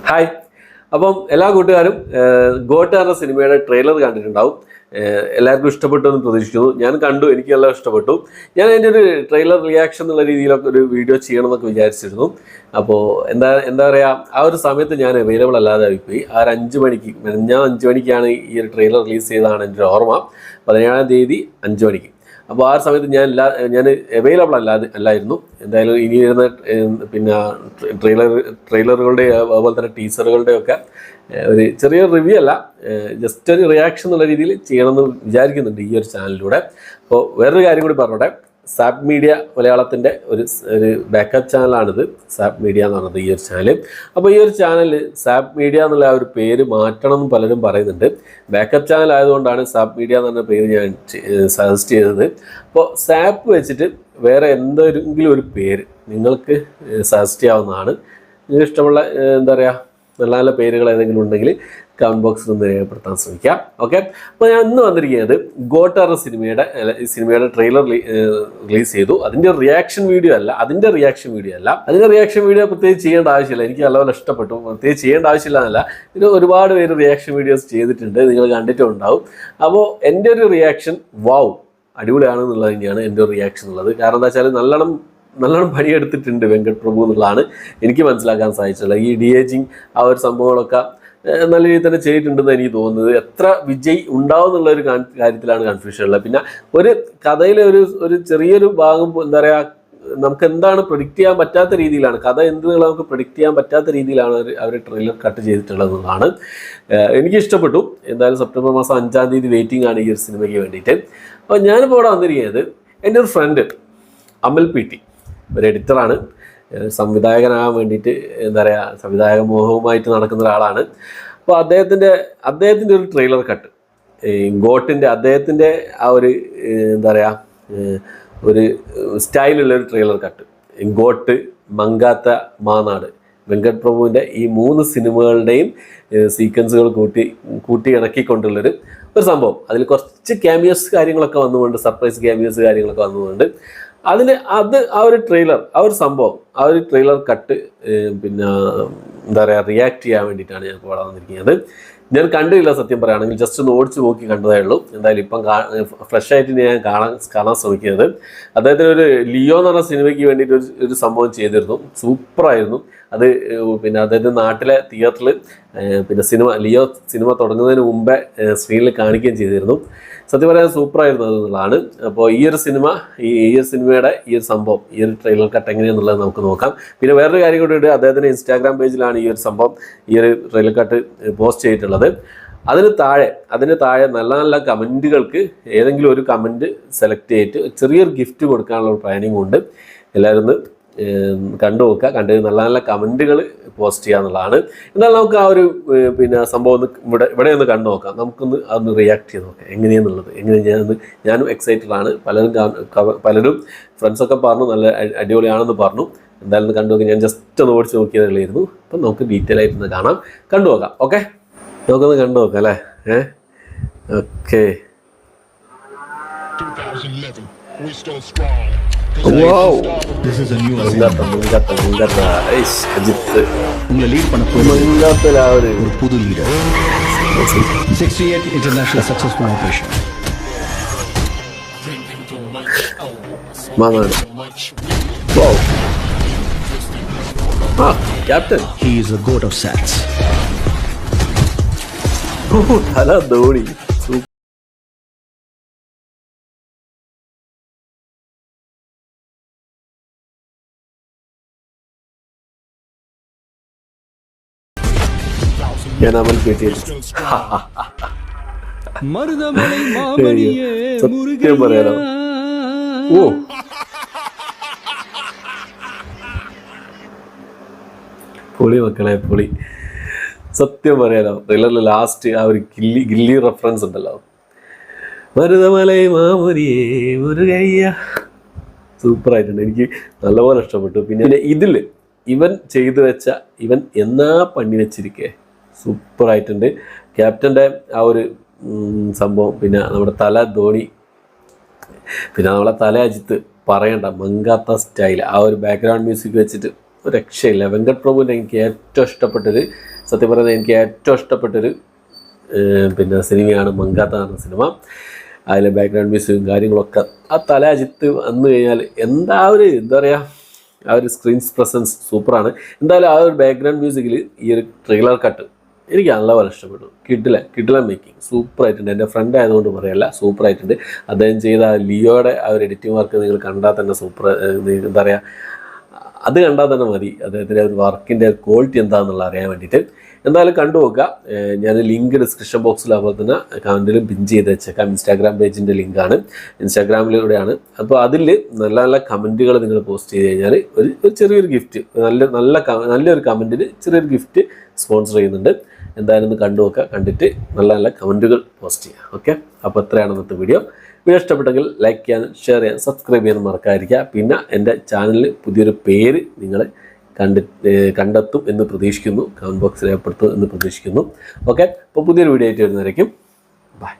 Hi. അപ്പം എല്ലാ കൂട്ടുകാരും ഗോട്ട് എന്ന സിനിമയുടെ ട്രെയിലർ കണ്ടിട്ടുണ്ടാവും. എല്ലാവർക്കും ഇഷ്ടപ്പെട്ടു എന്ന് പ്രതീക്ഷിക്കുന്നു. ഞാൻ കണ്ടു, എനിക്കെല്ലാം ഇഷ്ടപ്പെട്ടു. ഞാൻ അതിൻ്റെ ഒരു ട്രെയിലർ റിയാക്ഷൻ എന്നുള്ള രീതിയിലൊക്കെ ഒരു വീഡിയോ ചെയ്യണമെന്നൊക്കെ വിചാരിച്ചിരുന്നു. അപ്പോൾ എന്താ പറയുക, ആ ഒരു സമയത്ത് ഞാൻ അവൈലബിൾ അല്ലാതെ ആയിപ്പോയി. ആ ഒരു 5 മണിക്ക്, ഞാൻ 5 മണിക്കാണ് ഈ ഒരു ട്രെയിലർ റിലീസ് ചെയ്തതാണ് എൻ്റെ ഒരു ഓർമ്മ. 17-ാം തീയതി 5 മണിക്ക്. അപ്പോൾ ആ സമയത്ത് ഞാൻ അവൈലബിൾ അല്ലായിരുന്നു. എന്തായാലും ഇനി വരുന്ന പിന്നെ ട്രെയിലറുകളുടെ അതുപോലെ തന്നെ ടീസറുകളുടെയൊക്കെ ഒരു ചെറിയ റിവ്യൂ അല്ല, ജസ്റ്റ് ഒരു റിയാക്ഷൻ എന്നുള്ള രീതിയിൽ ചെയ്യണമെന്ന് വിചാരിക്കുന്നുണ്ട് ഈ ഒരു ചാനലിലൂടെ. അപ്പോൾ വേറൊരു കാര്യം കൂടി പറഞ്ഞോട്ടെ. സാപ്പ് മീഡിയ മലയാളത്തിൻ്റെ ഒരു ബാക്കപ്പ് ചാനലാണിത്. സാപ്പ് മീഡിയ എന്ന് പറയുന്നത് ഈ ഒരു ചാനൽ. അപ്പോൾ ഈ ഒരു ചാനൽ സാപ്പ് മീഡിയ എന്നുള്ള ആ ഒരു പേര് മാറ്റണം എന്ന് പലരും പറയുന്നുണ്ട്. ബാക്കപ്പ് ചാനൽ ആയതുകൊണ്ടാണ് സാപ്പ് മീഡിയ എന്ന് പറഞ്ഞ പേര് ഞാൻ സജസ്റ്റ് ചെയ്തത്. അപ്പോൾ സാപ്പ് വെച്ചിട്ട് വേറെ എന്തെങ്കിലും ഒരു പേര് നിങ്ങൾക്ക് സജസ്റ്റ് ചെയ്യാവുന്നതാണ്. നിങ്ങൾക്ക് ഇഷ്ടമുള്ള എന്താ പറയുക, നല്ല നല്ല പേരുകൾ ഏതെങ്കിലും ഉണ്ടെങ്കിൽ കമൻറ്റ് ബോക്സിൽ ഒന്ന് രേഖപ്പെടുത്താൻ ശ്രമിക്കാം. ഓക്കെ. അപ്പോൾ ഞാൻ ഇന്ന് വന്നിരിക്കുന്നത് ഗോട്ട് എന്ന സിനിമയുടെ ട്രെയിലർ റിലീസ് ചെയ്തു. അതിൻ്റെ റിയാക്ഷൻ വീഡിയോ അല്ല. അതിൻ്റെ റിയാക്ഷൻ വീഡിയോ പ്രത്യേകിച്ച് ചെയ്യേണ്ട ആവശ്യമില്ല. എനിക്ക് നല്ലപോലെ ഇഷ്ടപ്പെട്ടു. പ്രത്യേകിച്ച് ചെയ്യേണ്ട ആവശ്യമില്ല എന്നല്ല, ഇത് ഒരുപാട് പേര് റിയാക്ഷൻ വീഡിയോസ് ചെയ്തിട്ടുണ്ട്, നിങ്ങൾ കണ്ടിട്ടും ഉണ്ടാവും. അപ്പോൾ എൻ്റെ ഒരു റിയാക്ഷൻ വാവ് അടിപൊളിയാണെന്നുള്ളത് തന്നെയാണ് എൻ്റെ ഒരു റിയാക്ഷൻ ഉള്ളത്. കാരണം എന്താ വെച്ചാൽ നല്ലോണം പണിയെടുത്തിട്ടുണ്ട് വെങ്കട് പ്രഭു എന്നുള്ളതാണ് എനിക്ക് മനസ്സിലാക്കാൻ സാധിച്ചിട്ടുള്ളത്. ഈ ഡി-ഏജിങ് ആ ഒരു സംഭവങ്ങളൊക്കെ നല്ല രീതിയിൽ തന്നെ ചെയ്തിട്ടുണ്ടെന്ന് എനിക്ക് തോന്നുന്നത്. എത്ര വിജയ് ഉണ്ടാവും എന്നുള്ള ഒരു കാര്യത്തിലാണ് കൺഫ്യൂഷൻ ഉള്ളത്. പിന്നെ ഒരു കഥയിലെ ഒരു ചെറിയൊരു ഭാഗം എന്താ പറയുക, നമുക്ക് എന്താണ് പ്രൊഡിക്റ്റ് ചെയ്യാൻ പറ്റാത്ത രീതിയിലാണ് കഥ നമുക്ക് പ്രൊഡിക്റ്റ് ചെയ്യാൻ പറ്റാത്ത രീതിയിലാണ് അവർ ട്രെയിലർ കട്ട് ചെയ്തിട്ടുള്ളതെന്നാണ് എനിക്ക് ഇഷ്ടപ്പെട്ടു. എന്തായാലും സെപ്റ്റംബർ മാസം 5-ാം തീയതി വെയിറ്റിംഗ് ആണ് ഈ ഒരു സിനിമയ്ക്ക് വേണ്ടിയിട്ട്. അപ്പോൾ ഞാനിപ്പോൾ ഇവിടെ വന്നിരിക്കുന്നത് എൻ്റെ ഒരു ഫ്രണ്ട് അമൽ പി ടി, ഒരു എഡിറ്ററാണ്, സംവിധായകനാകാൻ വേണ്ടിയിട്ട് എന്താ പറയുക, സംവിധായക മോഹവുമായിട്ട് നടക്കുന്ന ഒരാളാണ്. അപ്പോൾ അദ്ദേഹത്തിൻ്റെ ഒരു ട്രെയിലർ കട്ട്, ഗോട്ടിൻ്റെ അദ്ദേഹത്തിൻ്റെ ആ ഒരു എന്താ പറയുക, ഒരു സ്റ്റൈലുള്ള ഒരു trailer cut, GOAT, Mankatha, Maanaadu, Venkat പ്രഭുവിൻ്റെ ഈ 3 സിനിമകളുടെയും സീക്വൻസുകൾ കൂട്ടി ഇണക്കിക്കൊണ്ടുള്ളൊരു സംഭവം. അതിൽ കുറച്ച് ക്യാമിയോസ് കാര്യങ്ങളൊക്കെ വന്നുകൊണ്ട്, സർപ്രൈസ് ക്യാമിയോസ് കാര്യങ്ങളൊക്കെ വന്നുകൊണ്ട് ആ ഒരു ട്രെയിലർ, ആ ഒരു സംഭവം, ആ ഒരു ട്രെയിലർ കട്ട് പിന്നെ എന്താ പറയുക, റിയാക്ട് ചെയ്യാൻ വേണ്ടിയിട്ടാണ് ഞാൻ ഇവിടെ വന്നിരിക്കുന്നത്. ഞാൻ കണ്ടില്ല സത്യം പറയുകയാണെങ്കിൽ, ജസ്റ്റ് ഒന്ന് ഓടിച്ച് നോക്കി കണ്ടതേ ഉള്ളൂ. എന്തായാലും ഇപ്പം ഫ്രഷ് ആയിട്ട് ഞാൻ കാണാൻ ശ്രമിക്കുന്നത്. അദ്ദേഹത്തിന് ഒരു ലിയോ എന്ന് പറഞ്ഞ സിനിമയ്ക്ക് വേണ്ടിയിട്ട് ഒരു സംഭവം ചെയ്തിരുന്നു. സൂപ്പറായിരുന്നു അത്. പിന്നെ അദ്ദേഹത്തിൻ്റെ നാട്ടിലെ തിയേറ്ററിൽ പിന്നെ ലിയോ സിനിമ തുടങ്ങുന്നതിന് മുമ്പേ സ്ക്രീനിൽ കാണിക്കുകയും ചെയ്തിരുന്നു. സത്യം പറയാൻ സൂപ്പറായിരുന്നു അതെന്നുള്ളതാണ്. അപ്പോൾ ഈ ഒരു സിനിമയുടെ ഈ ഒരു സംഭവം, ഈ ഒരു ട്രെയിലർ കട്ട് എങ്ങനെയാണെന്നുള്ളത് നമുക്ക് നോക്കാം. പിന്നെ വേറൊരു കാര്യം കൂടി ഉണ്ട്, അദ്ദേഹത്തിൻ്റെ ഇൻസ്റ്റാഗ്രാം പേജിലാണ് ഈ ഒരു സംഭവം, ഈ ഒരു ട്രെയിലർ കട്ട് പോസ്റ്റ് ചെയ്തിട്ടുള്ളത്. അതിന് താഴെ നല്ല നല്ല കമൻറ്റുകൾക്ക് ഏതെങ്കിലും ഒരു കമൻറ്റ് സെലക്ട് ചെയ്തിട്ട് ചെറിയൊരു ഗിഫ്റ്റ് കൊടുക്കാനുള്ള ഒരു പ്ലാനിങ് ഉണ്ട്. എല്ലാവരും ഒന്ന് കണ്ടു നോക്കുക. നല്ല നല്ല കമൻറ്റുകൾ പോസ്റ്റ് ചെയ്യുക എന്നുള്ളതാണ്. എന്നാൽ നമുക്ക് ആ ഒരു പിന്നെ സംഭവം ഇവിടെ ഒന്ന് കണ്ടു നോക്കാം. അതൊന്ന് റിയാക്ട് ചെയ്ത് നോക്കാം എങ്ങനെയാണെന്നുള്ളത്. ഞാനും എക്സൈറ്റഡ് ആണ്. പലരും ഫ്രണ്ട്സൊക്കെ പറഞ്ഞു നല്ല അടിപൊളിയാണെന്ന് പറഞ്ഞു. എന്തായാലും കണ്ടു നോക്കി. ഞാൻ ജസ്റ്റ് ഒന്ന് ഓടിച്ച് നോക്കിയതായിരുന്നു. അപ്പം നമുക്ക് ഡീറ്റെയിൽ ആയിട്ടൊന്ന് കാണാം, കണ്ടു നോക്കാം. ഓക്കെ, നമുക്കൊന്ന് കണ്ടു നോക്കാം അല്ലേ. Okay. Wow, this is a new Mangata. Ajit உங்களை லீட் பண்ண போற Mangata ஒரு புது leader. 68 international successful operation. Mama. Wow. Captain. He is the goat of sats. Thala Dhoni. Amal P T സത്യം പറയാലോ. ഓ, പൊളി മക്കളെ, പൊളി. സത്യം പറയാലോ, ട്രെയിലറിൽ ലാസ്റ്റ് ആ ഒരു ഗില്ലി റെഫറൻസ് ഉണ്ടല്ലോ, മരുതമലൈ മാമുരിയേ മുരുകയ്യ, സൂപ്പറായിട്ടുണ്ട്. എനിക്ക് നല്ലപോലെ ഇഷ്ടപ്പെട്ടു. പിന്നെ ഇതിൽ ഇവൻ ചെയ്തു വെച്ച എന്നാ പണി വെച്ചിരിക്കേ, സൂപ്പറായിട്ടുണ്ട്. ക്യാപ്റ്റൻ്റെ ആ ഒരു സംഭവം, പിന്നെ നമ്മുടെ തല ധോണി, പിന്നെ നമ്മളെ തല അജിത്ത് പറയണ്ട, മങ്കാത്ത സ്റ്റൈൽ, ആ ഒരു ബാക്ക്ഗ്രൗണ്ട് മ്യൂസിക് വെച്ചിട്ട് ഒരു രക്ഷയില്ല. വെങ്കട് പ്രഭുവിൻ്റെ എനിക്ക് ഏറ്റവും ഇഷ്ടപ്പെട്ടൊരു സത്യം പറഞ്ഞാൽ എനിക്ക് ഏറ്റവും ഇഷ്ടപ്പെട്ടൊരു പിന്നെ സിനിമയാണ് മങ്കാത്ത എന്ന സിനിമ. അതിലെ ബാക്ക്ഗ്രൗണ്ട് മ്യൂസിക്കും കാര്യങ്ങളൊക്കെ ആ തല അജിത്ത് വന്നു കഴിഞ്ഞാൽ എന്താ പറയുക ആ ഒരു സ്ക്രീൻ പ്രസൻസ് സൂപ്പറാണ്. എന്തായാലും ആ ഒരു ബാക്ക്ഗ്രൗണ്ട് മ്യൂസിക്കിൽ ഈ ഒരു ട്രെയിലർ കട്ട് എനിക്ക് നല്ലപോലെ ഇഷ്ടപ്പെട്ടു. കിഡില മേക്കിംഗ് സൂപ്പറായിട്ടുണ്ട്. എൻ്റെ ഫ്രണ്ട് ആയതുകൊണ്ട് പറയല്ല, സൂപ്പറായിട്ടുണ്ട്. അദ്ദേഹം ചെയ്ത ലിയോയുടെ ആ ഒരു എഡിറ്റിംഗ് വർക്ക് നിങ്ങൾ കണ്ടാൽ തന്നെ സൂപ്പർ, എന്താ പറയുക, അത് കണ്ടാൽ തന്നെ മതി അദ്ദേഹത്തിൻ്റെ ഒരു വർക്കിൻ്റെ ക്വാളിറ്റി എന്താണെന്നുള്ള അറിയാൻ വേണ്ടിയിട്ട്. എന്തായാലും കണ്ടു നോക്കുക. ഞാൻ ലിങ്ക് ഡിസ്ക്രിപ്ഷൻ ബോക്സിൽ അതുപോലെ തന്നെ കമൻറ്റിലും പിൻ ചെയ്ത് വെച്ചേക്കാം. ഇൻസ്റ്റാഗ്രാം പേജിൻ്റെ ലിങ്കാണ്, ഇൻസ്റ്റാഗ്രാമിലൂടെയാണ്. അപ്പോൾ അതിൽ നല്ല നല്ല കമൻറ്റുകൾ നിങ്ങൾ പോസ്റ്റ് ചെയ്ത് കഴിഞ്ഞാൽ ഒരു ചെറിയൊരു ഗിഫ്റ്റ്, നല്ലൊരു കമൻറ്റിന് ചെറിയൊരു ഗിഫ്റ്റ് സ്പോൺസർ ചെയ്യുന്നുണ്ട്. എന്തായാലും ഒന്ന് കണ്ടു നോക്കുക, കണ്ടിട്ട് നല്ല നല്ല കമൻറ്റുകൾ പോസ്റ്റ് ചെയ്യുക. ഓക്കെ, അപ്പോൾ എത്രയാണ് ഇന്നത്തെ വീഡിയോ ഇഷ്ടപ്പെട്ടെങ്കിൽ ലൈക്ക് ചെയ്യാനും ഷെയർ ചെയ്യാനും സബ്സ്ക്രൈബ് ചെയ്യാനും മറക്കാതിരിക്കുക. പിന്നെ എൻ്റെ ചാനലിൽ പുതിയൊരു പേര് നിങ്ങൾ കണ്ടെത്തും എന്ന് പ്രതീക്ഷിക്കുന്നു, കമൻറ്റ് ബോക്സിൽ രേഖപ്പെടുത്തും എന്ന് പ്രതീക്ഷിക്കുന്നു. ഓക്കെ, അപ്പോൾ പുതിയൊരു വീഡിയോ ആയിട്ട് വരുന്നതായിരിക്കും.